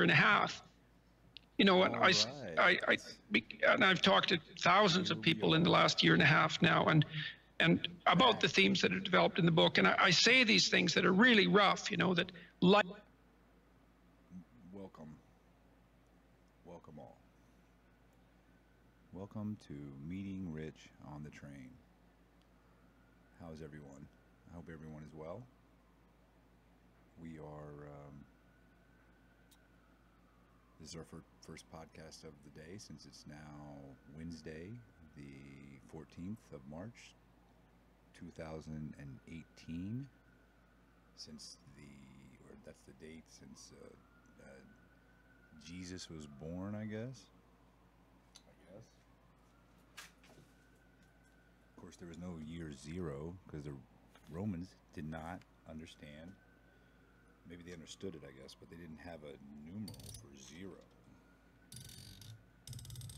and a half. You know, and and I've talked to thousands of people in the last year and a half now, and about the themes that are developed in the book. And I say these things that are really rough, you know, that like. Welcome all. Welcome to Meeting Rich on the Train. How's everyone? I hope everyone is well. We are, this is our first podcast of the day, since it's now Wednesday, the 14th of March, 2018. That's the date since Jesus was born, I guess. Of course, there was no year zero, because the Romans did not understand. Maybe they understood it, I guess, but they didn't have a numeral for zero.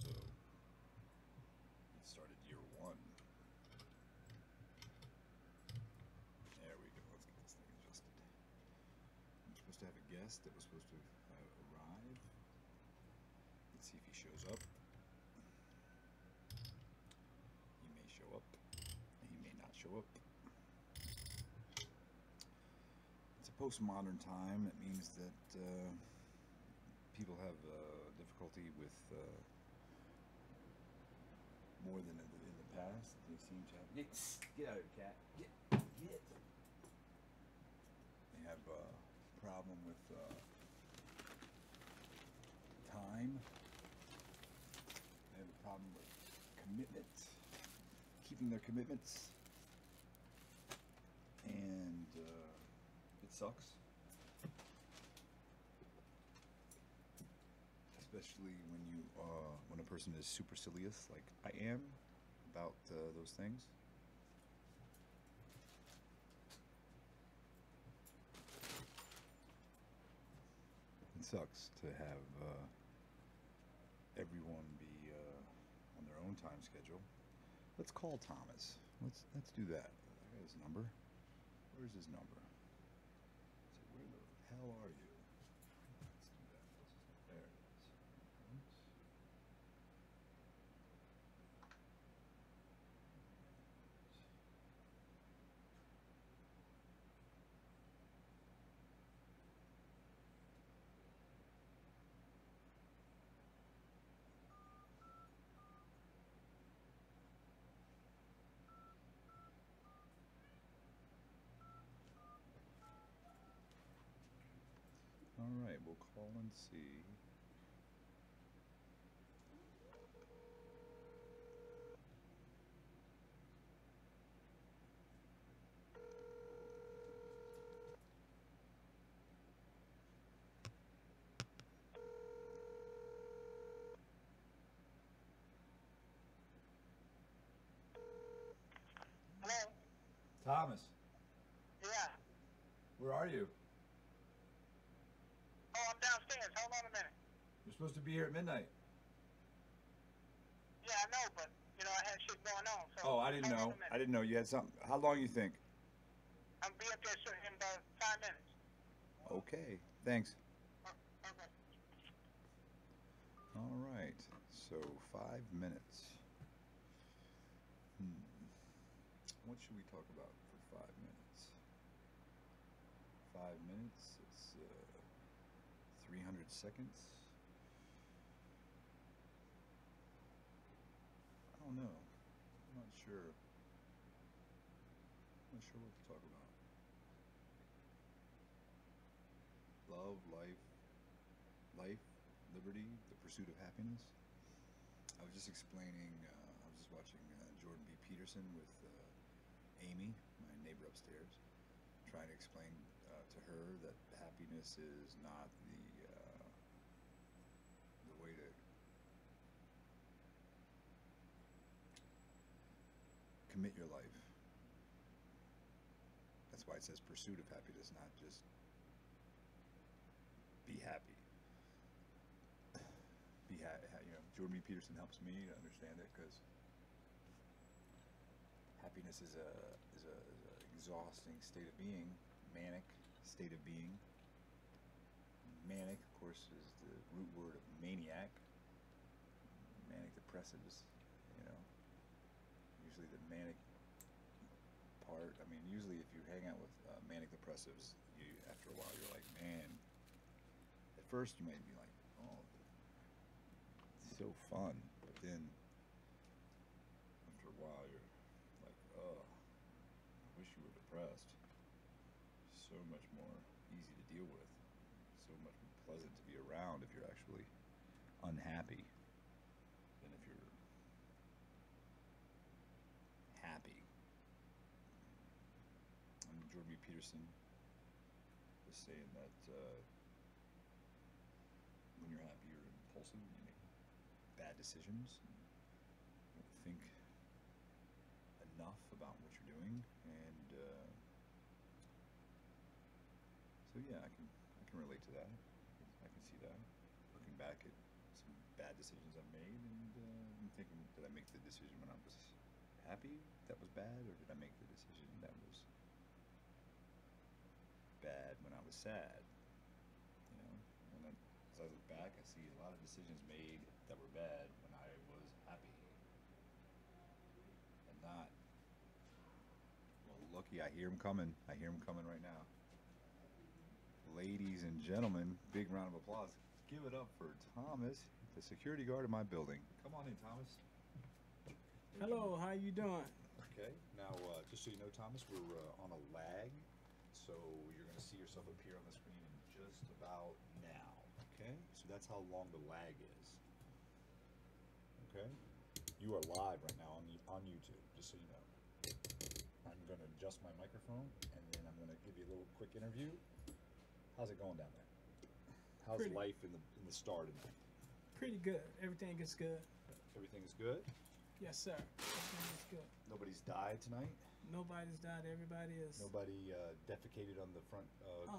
So it started year one. There we go. Let's get this thing adjusted. I'm supposed to have a guest that was supposed to arrive. Let's see if he shows up. He may show up. He may not show up. Postmodern time. It means that people have difficulty with more than in the past. They seem to have get out of here, cat. Get. They have a problem with time. They have a problem with commitment, keeping their commitments, and it sucks, especially when a person is supercilious, like I am, about those things. It sucks to have everyone be on their own time schedule. Let's call Thomas. Let's do that. I got his number. Where's his number? How are you? Let's do that. There it is. All right, we'll call and see. Hello? Thomas, Yeah. where are you? Oh, I'm downstairs. Hold on a minute. You're supposed to be here at midnight. Yeah, I know, but, you know, I had shit going on, so... Oh, I didn't know. I didn't know you had something. How long you think? I'll be up there in about 5 minutes. Okay, thanks. Okay. All right, so 5 minutes. What should we talk about for 5 minutes? 5 minutes, it's 300 seconds. I don't know. I'm not sure. I'm not sure what to talk about. Love, life, liberty, the pursuit of happiness. I was just explaining, I was just watching Jordan B. Peterson with Amy, my neighbor upstairs, trying to explain to her that happiness is not the way to commit your life. That's why it says pursuit of happiness, not just be happy. You know, Jordan B. Peterson helps me to understand it, because happiness is a exhausting state of being, manic state of being. Manic, of course, is depressives, you know. Usually the manic part. I mean, usually if you hang out with manic depressives, you after a while you're like, man. At first you might be like, oh, it's so fun, but then after a while you're like, oh, I wish you were depressed. So much more easy to deal with. So much more pleasant to be around if you're actually unhappy than if you're happy. And Jordan B. Peterson was saying that when you're happy, you're impulsive, you make bad decisions, and you don't think enough about what you're doing, and so yeah, I can relate to that. I can see that. Looking back at some bad decisions I've made, and I'm thinking, did I make the decision when I was happy that was bad, or did I make the decision that was bad when I was sad? You know, and then as I look back, I see a lot of decisions made that were bad when I was happy, and not. Well, looky, I hear him coming. I hear him coming right now. Ladies and gentlemen, big round of applause. Give it up for Thomas, the security guard of my building. Come on in, Thomas. Hello, how you doing? Okay, now just so you know, Thomas, we're on a lag, so you're going to see yourself appear on the screen in just about now. Okay, so that's how long the lag is. Okay, you are live right now on YouTube, just so you know. I'm going to adjust my microphone, and then I'm going to give you a little quick interview. How's it going down there? How's Pretty. life in the star tonight? Pretty good. Everything is good. Everything is good? Yes, sir. Everything is good. Nobody's died tonight? Nobody's died. Everybody is. Nobody defecated on the front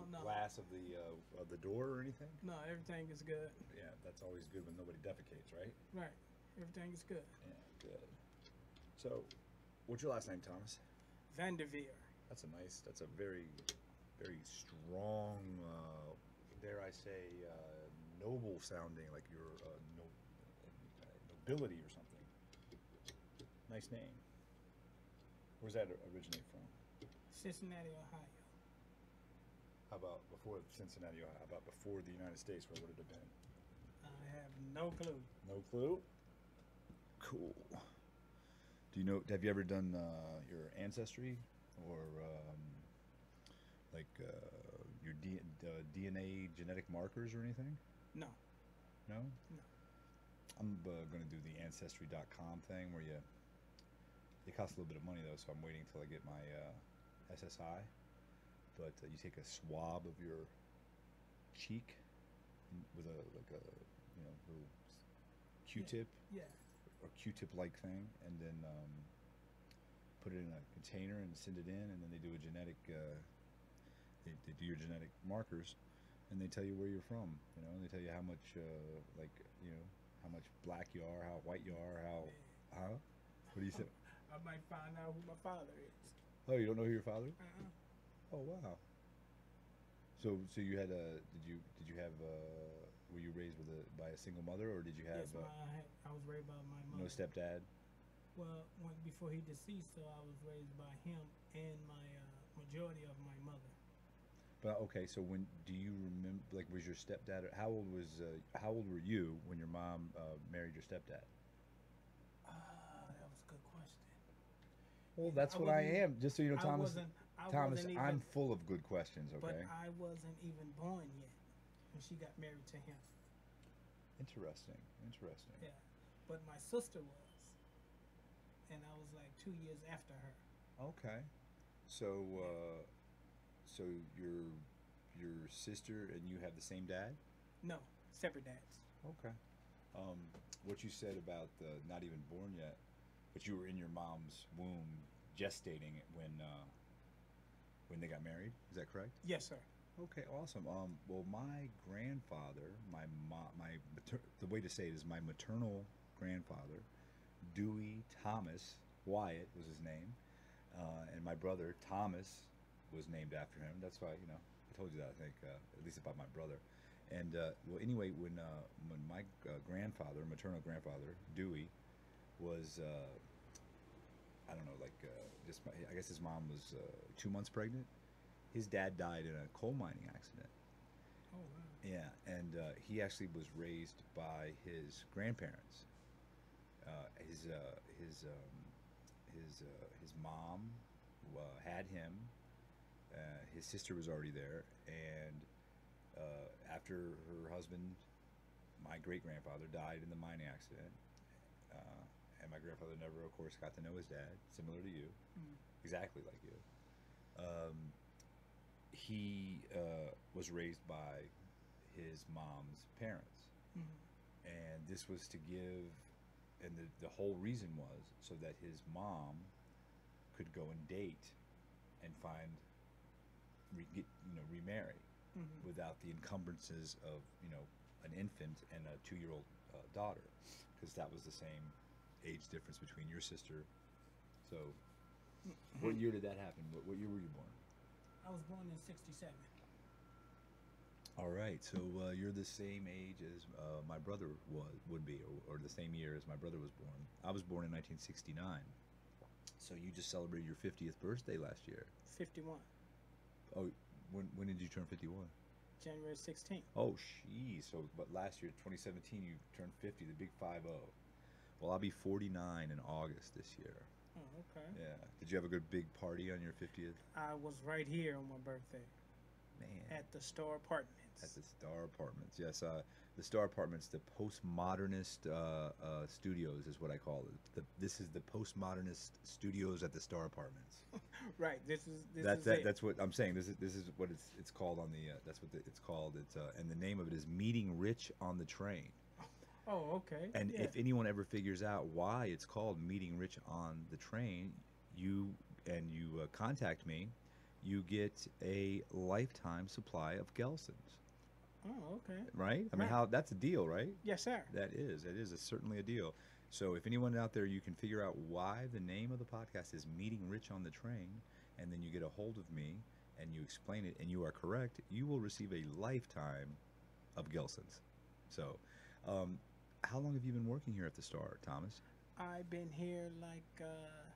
no. glass of the door or anything? No, everything is good. Yeah, that's always good when nobody defecates, right? Right. Everything is good. Yeah, good. So, what's your last name, Thomas? Vanderveer. That's a very, very strong, dare I say, noble sounding, like you're nobility or something. Nice name. Where's that originate from? Cincinnati, Ohio. How about before Cincinnati, Ohio? How about before the United States? Where would it have been? I have no clue. No clue? Cool. Do you know, have you ever done your ancestry or your DNA genetic markers or anything? No. No? No. I'm going to do the Ancestry.com thing where it costs a little bit of money though, so I'm waiting until I get my SSI. But you take a swab of your cheek with a little Q-tip. Yeah. Or Q-tip-like thing, and then put it in a container and send it in, and then they do a genetic. They do your genetic markers, and they tell you where you're from. You know, and they tell you how much, how much black you are, how white you are, how. What do you say? I might find out who my father is. Oh, you don't know who your father is? Uh-uh. Oh wow. So you had did you have were you raised by a single mother, or did you have? Yes, I was raised by my mother. No stepdad. Well, before he deceased, so I was raised by him and my majority of my mother. But okay, so do you remember? Like, was your stepdad? How old were you when your mom married your stepdad? That was a good question. Well, that's what I am. Just so you know, Thomas. Thomas, even, I'm full of good questions. Okay. But I wasn't even born yet when she got married to him. Interesting. Yeah, but my sister was, and I was like 2 years after her. Okay. So, so your sister and you have the same dad? No, separate dads. Okay. What you said about not even born yet, but you were in your mom's womb gestating when they got married. Is that correct? Yes, sir. Okay, awesome. Well, my grandfather, the way to say it is my maternal grandfather, Dewey Thomas Wyatt was his name, and my brother Thomas was named after him. That's why, I told you that, I think, at least about my brother. And well, anyway, when my grandfather, maternal grandfather, Dewey, was I don't know, like just I guess his mom was 2 months pregnant. His dad died in a coal mining accident. Oh wow. Yeah, and he actually was raised by his grandparents. His his mom had him. His sister was already there, and after her husband, my great grandfather, died in the mining accident, and my grandfather never, of course, got to know his dad, similar to you, exactly like you. He was raised by his mom's parents, and this was to give, and the whole reason was so that his mom could go and date and find, remarry without the encumbrances of, an infant and a 2-year-old daughter, because that was the same age difference between your sister. So, what year did that happen? What year were you born? I was born in '67. All right, so you're the same age as my brother would be, or the same year as my brother was born. I was born in 1969, so you just celebrated your 50th birthday last year. 51. Oh, when did you turn 51? January 16th. Oh, geez. So, but last year, 2017, you turned 50, the big 50. Well, I'll be 49 in August this year. Oh, okay. Yeah. Did you have a good big party on your 50th? I was right here on my birthday. Man. At the Star Apartments. At the Star Apartments, yes. The Star Apartments, the postmodernist studios is what I call it. This is the postmodernist studios at the Star Apartments. Right. This is That's what I'm saying. This is what it's called on the. That's what it's called. It's and the name of it is MeetingRich on the Train. Oh, okay. And yeah. if anyone ever figures out why it's called MeetingRich on the Train, you contact me, you get a lifetime supply of Gelson's. Oh, okay. Right? I mean, Right. that's a deal, right? Yes, sir. That is. It's certainly a deal. So if anyone out there, you can figure out why the name of the podcast is MeetingRich on the Train, and then you get a hold of me and you explain it, and you are correct, you will receive a lifetime of Gelson's. So, how long have you been working here at the Star, Thomas? I've been here like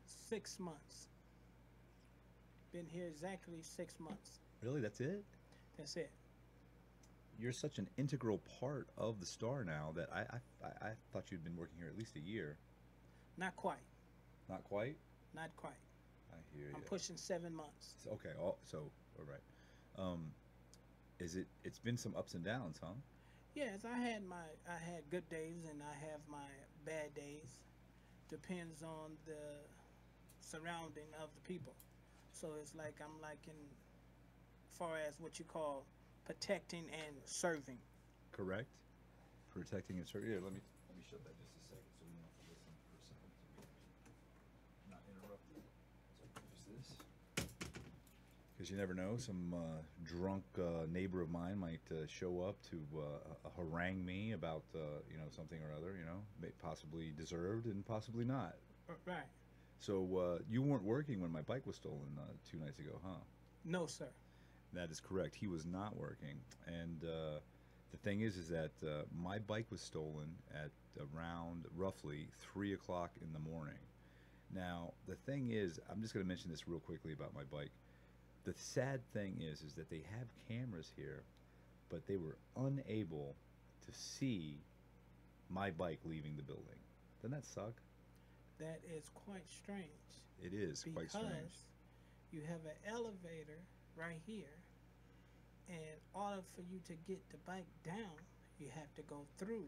6 months. Been here exactly 6 months. Really? That's it? That's it. You're such an integral part of the Star now that I thought you'd been working here at least a year. Not quite. Not quite? Not quite. I hear you. I'm pushing 7 months. Okay. So all right. It's been some ups and downs, huh? Yes, I had good days and I have my bad days. Depends on the surrounding of the people. So it's like I'm like in far as what you call protecting and serving. Correct. Protecting and serving. Yeah, let me shut that just a second so we don't have to listen for a second so we not interrupted. So use this. Because you never know, some drunk neighbor of mine might show up to harangue me about something or other, possibly deserved and possibly not. Right. So you weren't working when my bike was stolen 2 nights ago, huh? No, sir. That is correct. He was not working, and the thing is that my bike was stolen at around roughly 3 o'clock in the morning. Now, the thing is, I'm just going to mention this real quickly about my bike. The sad thing is that they have cameras here, but they were unable to see my bike leaving the building. Doesn't that suck? That is quite strange. It is quite strange. Because you have an elevator right here, and in order for you to get the bike down, you have to go through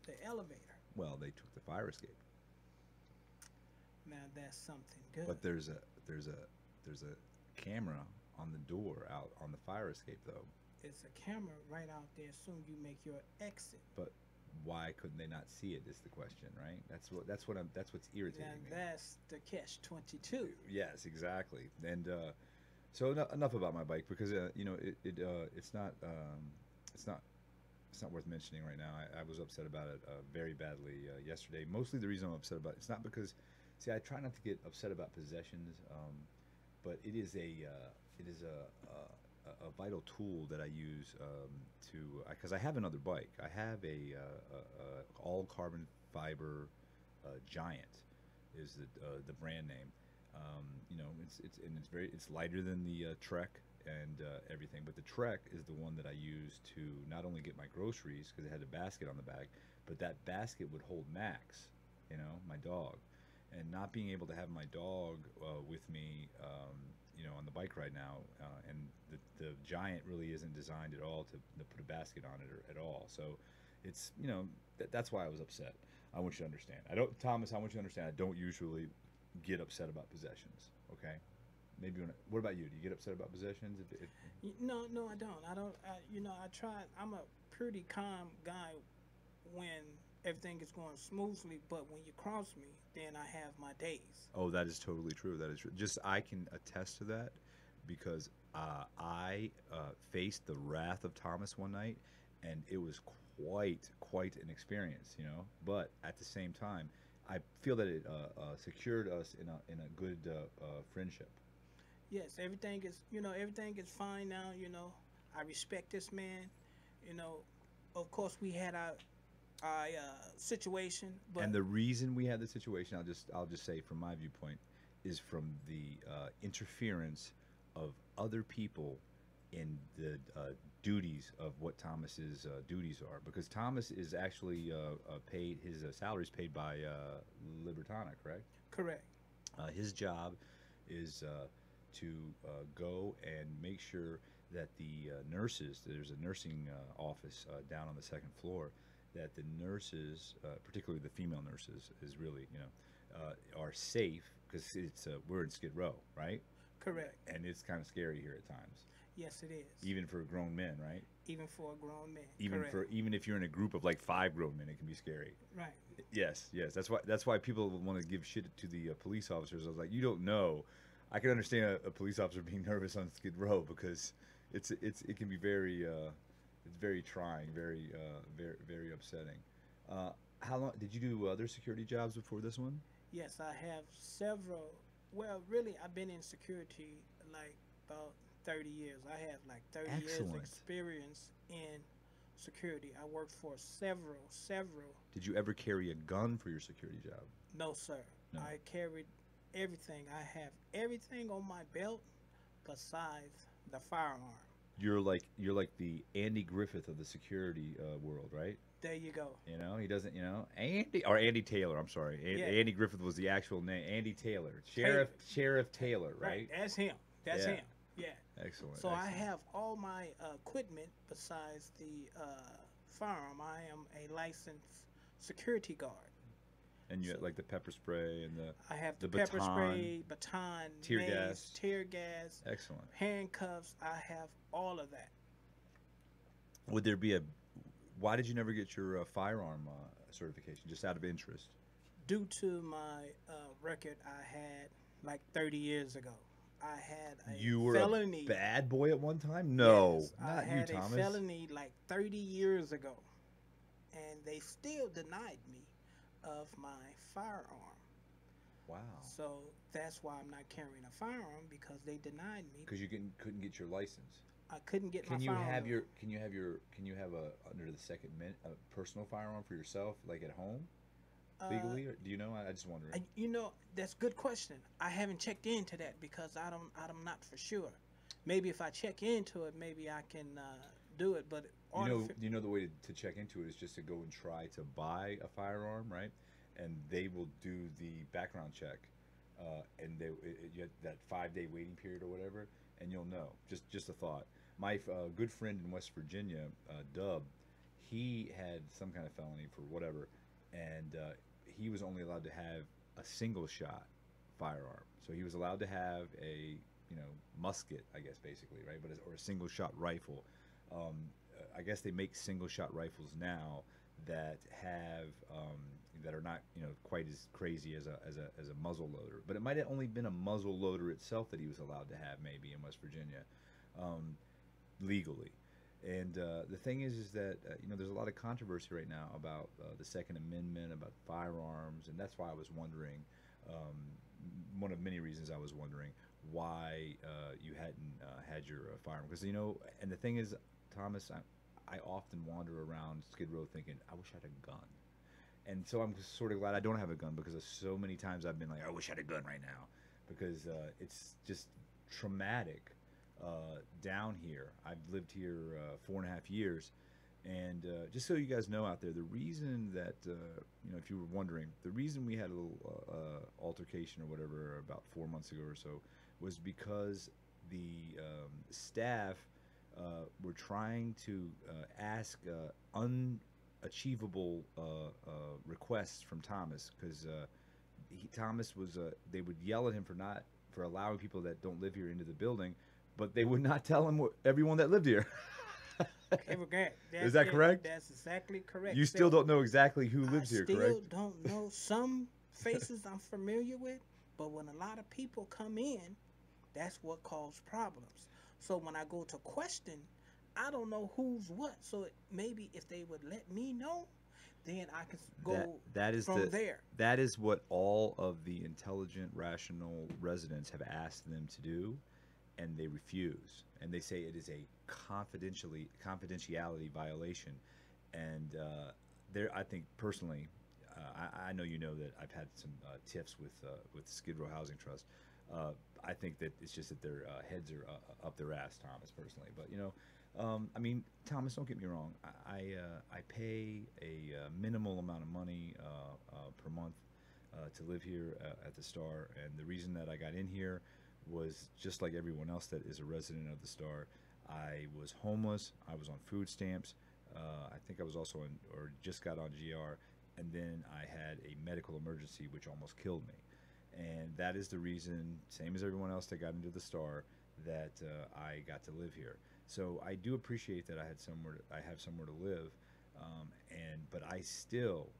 the elevator. Well, they took the fire escape. Now that's something good. But there's a camera on the door out on the fire escape, though. It's a camera right out there as soon as you make your exit. But why couldn't they not see it is the question, right? That's what's irritating me. Now that's the catch-22. Yes, exactly. And so enough about my bike, because it's not worth mentioning right now. I was upset about it very badly yesterday. Mostly the reason I'm upset about it's not because, see, I try not to get upset about possessions, but it is a vital tool that I use because I have another bike. I have a all carbon fiber Giant is the brand name. You know, it's lighter than the Trek and everything, but the Trek is the one that I use to not only get my groceries because it had a basket on the back, but that basket would hold Max, you know, my dog, and not being able to have my dog with me, you know, on the bike ride now, and the Giant really isn't designed at all to put a basket on it at all. So it's, you know, that's why I was upset. I want you to understand. Thomas, I want you to understand. I don't usually get upset about possessions. Okay, maybe what about you? Do you get upset about possessions? No, no, I don't. You know, I try. I'm a pretty calm guy when everything is going smoothly, but when you cross me, then I have my days. Oh, that is totally true. That is true. Just I can attest to that because I faced the wrath of Thomas one night, and it was quite an experience, you know. But at the same time, I feel that it secured us in a good friendship. Yes, everything is, you know, everything is fine now. You know, I respect this man. You know, of course we had our situation, but And the reason we had the situation, I'll just say from my viewpoint, is from the interference of other people in the duties of what Thomas's duties are. Because Thomas is actually paid, his salary is paid by Libertana, correct? correct. His job is to go and make sure that the nurses, there's a nursing office down on the second floor, that the nurses, particularly the female nurses, is really, you know, are safe because we're in Skid Row, right? Correct. And it's kind of scary here at times, Yes, it is. even for grown men, right? Even for a grown man. Even correct. for even if you're in a group of like 5 grown men, it can be scary. Right. Yes, yes. That's why people want to give shit to the police officers. I was like, you don't know. I can understand a police officer being nervous on Skid Row because it can be very it's very trying, very upsetting. How long did you do other security jobs before this one? Yes, I have several. Well, really, I've been in security like about 30 years. I have like 30 years Excellent. experience in security. I worked for several. Did you ever carry a gun for your security job? No, sir. No. I carried everything. I have everything on my belt besides the firearm. You're like the Andy Griffith of the security world, right? There you go. You know, he doesn't. You know, Andy Taylor. I'm sorry, Yeah. Andy Griffith was the actual name. Andy Taylor, Sheriff Taylor, right? That's him. That's Yeah. him. Yeah. Excellent. So I excellent. have all my equipment besides the firearm. I am a licensed security guard. And you had like the pepper spray and the I have The the pepper baton, spray, baton, tear mace, gas. tear gas, excellent. handcuffs. I have all of that. Would there be why did you never get your firearm certification? Just out of interest. Due to my record I had like 30 years ago. I had a You were felony. a bad boy at one time? No, Yes, I not had you, Thomas. a felony like 30 years ago. And they still denied me of my firearm. Wow. So that's why I'm not carrying a firearm because they denied me. Because you couldn't get your license. I couldn't get Can my you firearm. have a under the Second Amendment a personal firearm for yourself, like at home, legally? Or, do you know? I just wondering. You know, that's a good question. I haven't checked into that because I'm not for sure. Maybe if I check into it, maybe I can do it. But You know the way to check into it is just to go and try to buy a firearm, right? And they will do the background check, and you have that 5-day waiting period or whatever, and you'll know. Just a thought. My good friend in West Virginia, Dub, he had some kind of felony for whatever, and he was only allowed to have a single shot firearm. So he was allowed to have a musket, I guess, basically, right? Or a single shot rifle. I guess they make single shot rifles now that have that are not quite as crazy as a muzzle loader. But it might have only been a muzzle loader itself that he was allowed to have maybe in West Virginia, legally. And the thing is that there's a lot of controversy right now about the Second Amendment, about firearms, and that's why I was wondering. One of many reasons I was wondering why you hadn't had your firearm, because and the thing is, Thomas, I often wander around Skid Row thinking, I wish I had a gun. And so I'm sort of glad I don't have a gun, because so many times I've been like, I wish I had a gun right now, because it's just traumatic down here. I've lived here 4.5 years, and just so you guys know out there, the reason that you know, if you were wondering, the reason we had a little altercation or whatever about 4 months ago or so was because the staff were trying to ask unachievable requests from Thomas, because Thomas was they would yell at him for allowing people that don't live here into the building, but they would not tell him everyone that lived here. Is that correct? That's exactly correct. You still don't know exactly who lives here, correct? I still don't know. Some faces I'm familiar with, but when a lot of people come in, that's what caused problems. So when I go to question, I don't know who's what. So maybe if they would let me know, then I can go from there. That is what all of the intelligent, rational residents have asked them to do, and they refuse. And they say it is a confidentiality violation. And I think personally, I know you know that I've had some tiffs with Skid Row Housing Trust. I think that it's just that their heads are up their ass, Thomas, personally. But you know, I mean, Thomas, don't get me wrong. I pay a minimal amount of money per month to live here at the Star, and the reason that I got in here was just like everyone else that is a resident of the Star. I was homeless. I was on food stamps. I think I was also or just got on GR, and then I had a medical emergency which almost killed me. And that is the reason, same as everyone else that got into the Star, that I got to live here. So I do appreciate that I have somewhere to live, but I still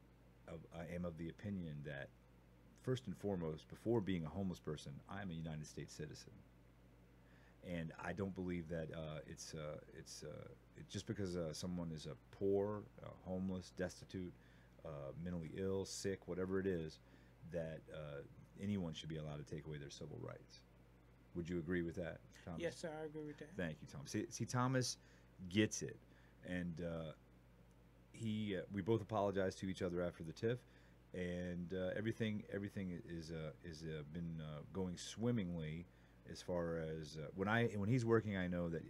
I am of the opinion that first and foremost, before being a homeless person, I'm a United States citizen. And I don't believe that it's just because someone is a poor, homeless, destitute, mentally ill, sick, whatever it is, that anyone should be allowed to take away their civil rights. Would you agree with that, Thomas? Yes, sir, I agree with that. Thank you, Thomas. See, Thomas gets it, and we both apologized to each other after the tiff, and everything is been going swimmingly. As far as when he's working, I know that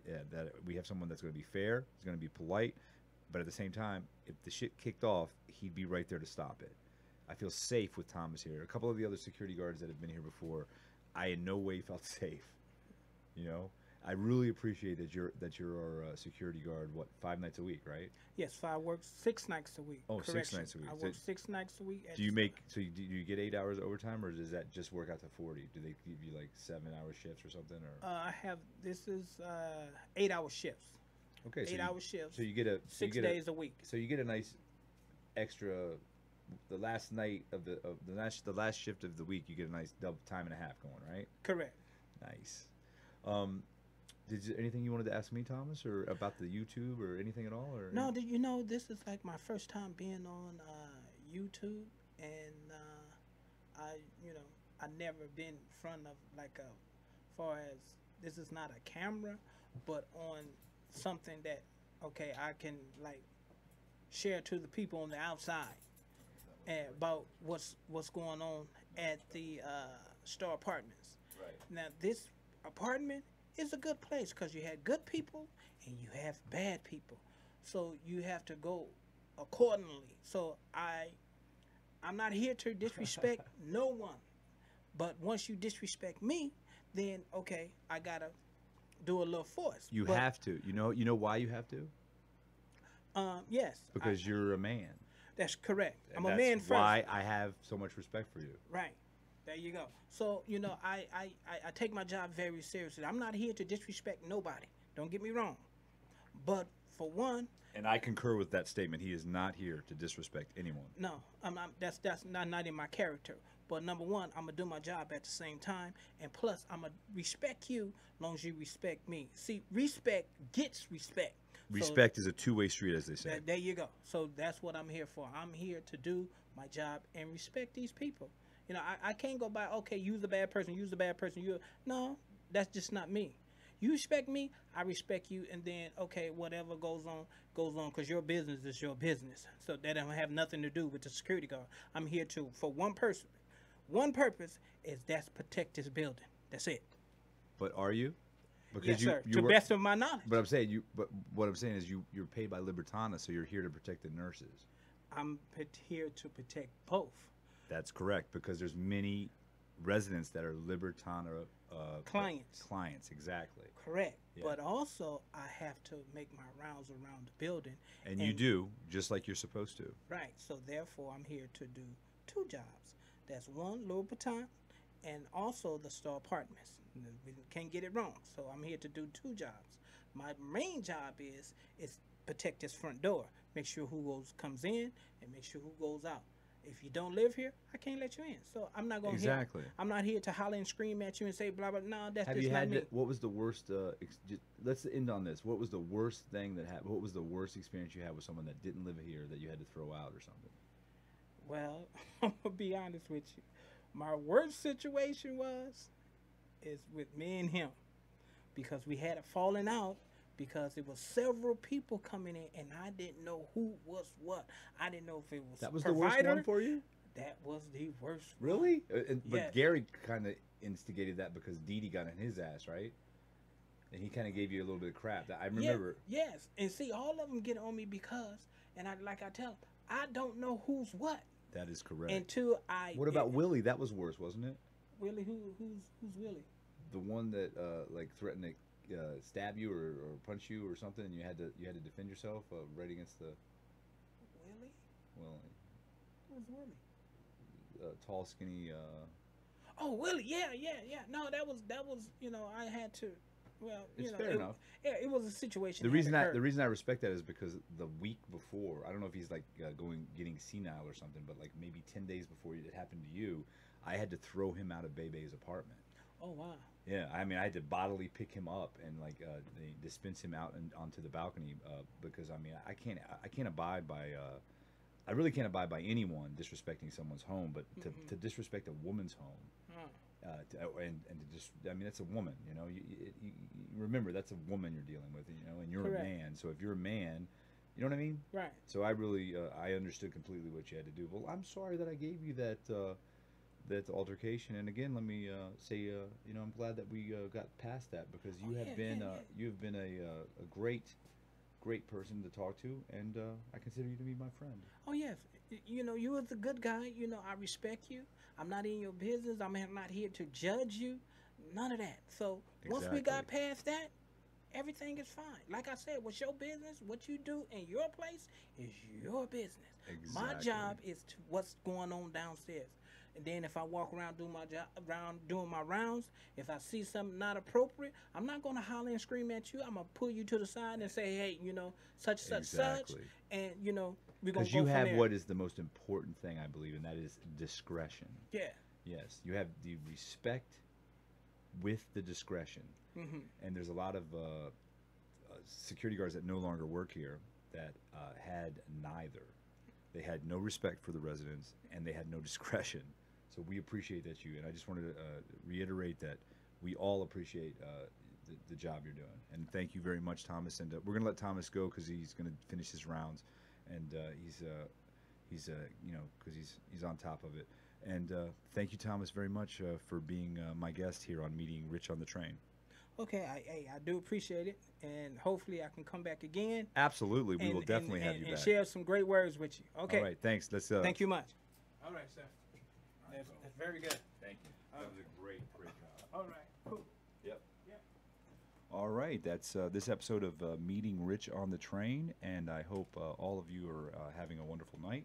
we have someone that's going to be fair, he's going to be polite, but at the same time, if the shit kicked off, he'd be right there to stop it. I feel safe with Thomas here. A couple of the other security guards that have been here before, I in no way felt safe. You know, I really appreciate that you're our security guard. What, 5 nights a week, right? Yes, I work 6 nights a week. Oh, 6 nights a week. I work 6 nights a week. Do you get 8 hours overtime, or does that just work out to 40? Do they give you like 7-hour shifts or something? Or this is 8-hour shifts. Okay, 8-hour shifts. So you get 6 days a week. So you get a nice extra. The last night of the last shift of the week, you get a nice double time and a half going, right? Correct. Nice. Anything you wanted to ask me, Thomas, or about the YouTube or anything at all? Or no, you know, this is like my first time being on YouTube, and I never been in front of like far as this is not a camera, but on something that I can like share to the people on the outside and about what's going on at the Star Apartments. Right. Now this apartment is a good place because you had good people and you have bad people, so you have to go accordingly. So I'm not here to disrespect no one, but once you disrespect me, then I gotta do a little force. You have to. You know why you have to? Yes. Because you're a man. That's correct. And I'm a man first. That's why I have so much respect for you. Right. There you go. So, I take my job very seriously. I'm not here to disrespect nobody. Don't get me wrong. But for one... And I concur with that statement. He is not here to disrespect anyone. No, that's not in my character. But number one, I'm going to do my job at the same time. And plus, I'm going to respect you as long as you respect me. See, respect gets respect. Respect is a two-way street, as they say. There you go. So that's what I'm here for. I'm here to do my job and respect these people. I can't go by, use a bad person, use a bad person. No, that's just not me. You respect me, I respect you, and then okay, whatever goes on, because your business is your business. So that don't have nothing to do with the security guard. I'm here to for one person. One purpose is that's protect this building. That's it. But are you? Yes, sir. you To were, best of my knowledge. but I'm saying you. But what I'm saying is you're paid by Libertana, so you're here to protect the nurses. I'm here to protect both. That's correct, because there's many residents that are Libertana Clients. Clients, exactly. Correct. Yeah. But also, I have to make my rounds around the building. And you do, just like you're supposed to. Right. So therefore, I'm here to do two jobs. That's one, Louboutin, and also the Star Apartments. We can't get it wrong. So I'm here to do two jobs. My main job is protect this front door. Make sure who comes in and make sure who goes out. If you don't live here, I can't let you in. So I'm not going to Exactly. I'm not here to holler and scream at you and say blah blah. No, that's Have just you not had me. what was the worst? Let's end on this. What was the worst thing that happened? What was the worst experience you had with someone that didn't live here that you had to throw out or something? Well, I'm gonna be honest with you. My worst situation is with me and him, because we had a falling out because it was several people coming in and I didn't know who was what. I didn't know if it was That was provider. the worst one for you? That was the worst. Really? But Yes. Gary kind of instigated that because Dee Dee got in his ass, right? And he kind of gave you a little bit of crap. I remember. Yeah, yes, and see, all of them get on me because, and I tell them, I don't know who's what That is correct. until I. What about Willie? That was worse, wasn't it? Willie? Who's Willie? The one that like threatened to stab you or punch you or something, and you had to defend yourself right against the. Willie? Willie. Who's Willie? Tall, skinny. Oh, Willie, yeah. No, that was I had to. Well, It's fair enough. Yeah, it was a situation. The that reason I respect that is because the week before, I don't know if he's like getting senile or something, but like maybe 10 days before it happened to you, I had to throw him out of Bebe's apartment. Oh wow. Yeah, I mean, I had to bodily pick him up and like they dispense him out and onto the balcony because I mean, I can't abide by. I really can't abide by anyone disrespecting someone's home, but to disrespect a woman's home, and to just, I mean, that's a woman, you know. You remember that's a woman you're dealing with, you know, and you're Correct. a man. So if you're a man, you know what I mean? Right. So I really, I understood completely what you had to do. Well, I'm sorry that I gave you that altercation. And again, let me say, you know, I'm glad that we got past that because you have been a great person to talk to, and I consider you to be my friend. Oh yes, you know, you was a good guy. You know, I respect you. I'm not in your business. I'm not here to judge you. None of that. So once we got past that, everything is fine. Like I said, what's your business? What you do in your place is your business. Exactly. My job is to what's going on downstairs. And then if I walk around doing my job, doing my rounds, if I see something not appropriate, I'm not going to holler and scream at you. I'm going to pull you to the side and say, hey, you know, such, and, you know, we're going to go from there. Because you have what is the most important thing, I believe, and that is discretion. Yeah. Yes, you have the respect with the discretion. Mm-hmm. And there's a lot of security guards that no longer work here that had neither. They had no respect for the residents, and they had no discretion. So we appreciate that and I just wanted to reiterate that we all appreciate the job you're doing. And thank you very much, Thomas. And we're going to let Thomas go because he's going to finish his rounds, and he's you know, because he's on top of it. And thank you, Thomas, very much for being my guest here on Meeting Rich on the Train. Okay, I do appreciate it, and hopefully I can come back again. Absolutely, we will definitely have you back. And share some great words with you. Okay. All right, thanks. Let's. Thank you much. All right, sir. That's very good. Thank you. That was a great job. All right, cool. Yep. All right, that's this episode of Meeting Rich on the Train, and I hope all of you are having a wonderful night,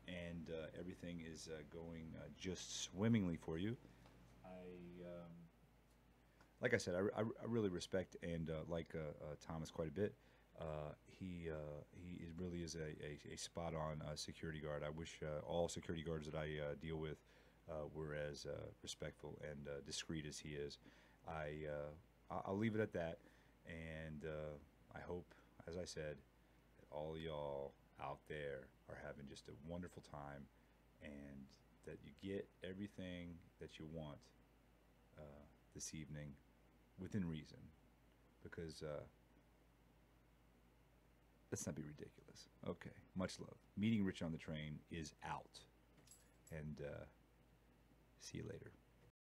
and everything is going just swimmingly for you. Like I said, I really respect and like Thomas quite a bit. He really is a spot-on security guard. I wish all security guards that I deal with were as respectful and discreet as he is. I'll leave it at that, and I hope, as I said, that all y'all out there are having just a wonderful time, and that you get everything that you want this evening within reason. because let's not be ridiculous. Okay, much love. Meeting Rich on the Train is out, and see you later.